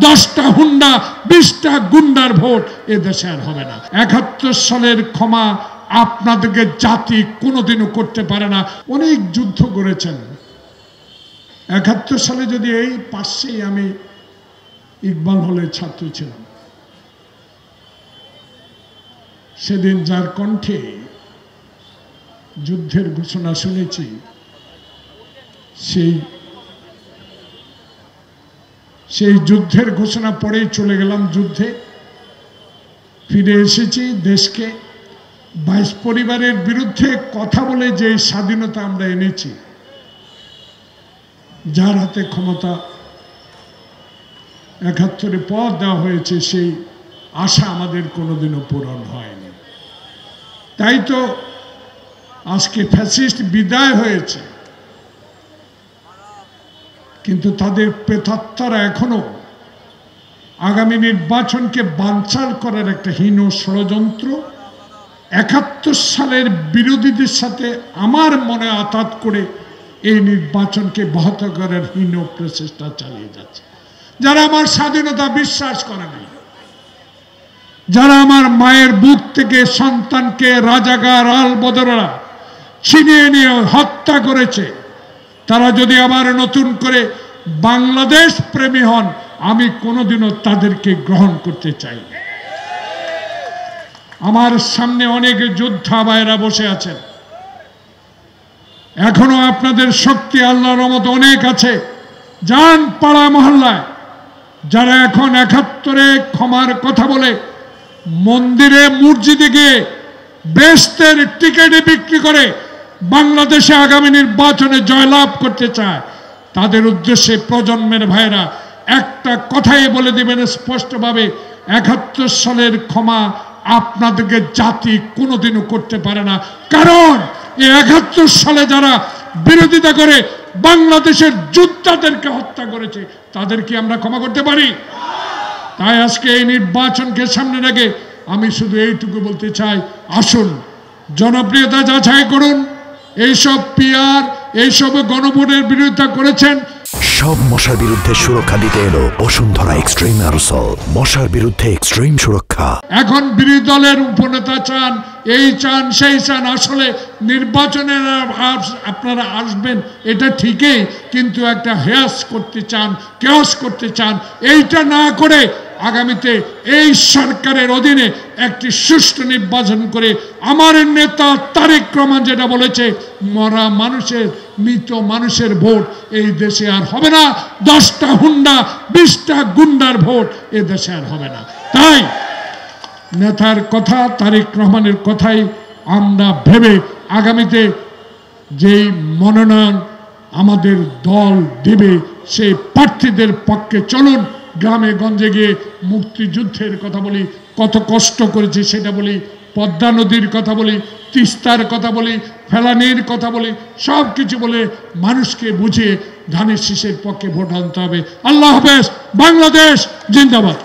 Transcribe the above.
10টা Honda 20টা গুন্ডার vote এ দেশে আর হবে না। 71 সালের ক্ষমা আপনাদেরকে জাতি কোনোদিনও করতে পারে না। অনেক যুদ্ধ করেছেন। 71 সালে যদি এই পাশেই আমি ইকবাল হলের ছাত্র ছিলাম, সেদিন যার কণ্ঠে যুদ্ধের ঘোষণা শুনেছি, সেই যুদ্ধের ঘোষণা পরেই চলে গেলাম যুদ্ধে, ফিরে এসেছি দেশকে 22 পরিবারের বিরুদ্ধে কথা বলে যে স্বাধীনতা আমরা এনেছি, যার হাতে ক্ষমতা 71-এ পদ দেওয়া হয়েছে, সেই আশা আমাদের কোনোদিনও পূরণ হয়নি। তাই তো আজকে ফ্যাসিস্ট বিদায় হয়েছে, কিন্তু তাদের প্রেতাত্মারা এখনো আগামী নির্বাচনকে বানচাল করার একটা হীন ষড়যন্ত্র 71 সালের বিরোধীদের সাথে আমার মনে আঘাত করে এই নির্বাচনকে ব্যাহত করার হীন প্রচেষ্টা চালিয়ে যাচ্ছে। যারা আমার স্বাধীনতা বিশ্বাস করে নাই, যারা আমার মায়ের বুক থেকে সন্তানকে রাজাকার আল বদররা ছিনিয়ে নিয়ে হত্যা করেছে, তারা যদি আবার নতুন করে বাংলাদেশ প্রেমী হন, আমি কোনোদিনও তাদেরকে গ্রহণ করতে চাই না। আমার সামনে অনেক যোদ্ধা ভাইরা বসে আছেন, এখনো আপনাদের শক্তি আল্লাহর রহমতে অনেক আছে। যান পাড়া মহল্লায়, যারা এখন 71-এ ক্ষমার কথা বলে মন্দিরে মসজিদে গিয়ে বেহেশতের টিকিটে বিক্রি করে বাংলাদেশে আগামী নির্বাচনে জয়লাভ করতে চায়, তাদের উদ্দেশ্যে প্রজন্মের ভাইরা একটা কথাই বলে দিবেন স্পষ্টভাবে, 71 সালের ক্ষমা আপনাদেরকে জাতি কোনোদিনও করতে পারে না। কারণ এই 71 সালে যারা বিরোধিতা করে বাংলাদেশের যোদ্ধাদেরকে হত্যা করেছে, তাদেরকে আমরা ক্ষমা করতে পারি? তাই আজকে এই নির্বাচনকে সামনে রেখে আমি শুধু এইটুকু বলতে চাই, আসুন জনপ্রিয়তা যাচাই করুন। এইসব পিআর, এইসব গণভোটের বিরোধিতা করেছেন, সব মশার বিরুদ্ধে সুরক্ষা দিতে এলো বসুন্ধরা এক্সট্রিম অ্যারোসল, মশার বিরুদ্ধে এক্সট্রিম সুরক্ষা। এখন বিরোধী দলের উপনেতা চান, এই চান, সেই চান, আসলে নির্বাচনের আপনারা আসবেন এটা ঠিকই, কিন্তু একটা হেয়াস করতে চান, কেয়াস করতে চান। এইটা না করে আগামীতে এই সরকারের অধীনে একটি সুষ্ঠু নির্বাচন করে আমার নেতা তারেক রহমান যেটা বলেছে, মরা মানুষের, মৃত মানুষের ভোট এই দেশে আর হবে না। 10টা হুন্ডা 20টা গুন্ডার ভোট এ দেশে আর হবে না। তাই নেতার কথা, তারেক রহমানের কথাই আমরা ভেবে আগামীতে যেই মনোনয়ন আমাদের দল দেবে সেই প্রার্থীদের পক্ষে চলুন। গ্রামে গঞ্জে গিয়ে মুক্তিযুদ্ধের কথা বলি, কত কষ্ট করেছি সেটা বলি, পদ্মা নদীর কথা বলি, তিস্তার কথা বলি, ফেলানির কথা বলি, সব কিছু বলে মানুষকে বুঝিয়ে ধানের শীষের পক্ষে ভোট আনতে হবে। আল্লাহ হাফেজ। বাংলাদেশ জিন্দাবাদ।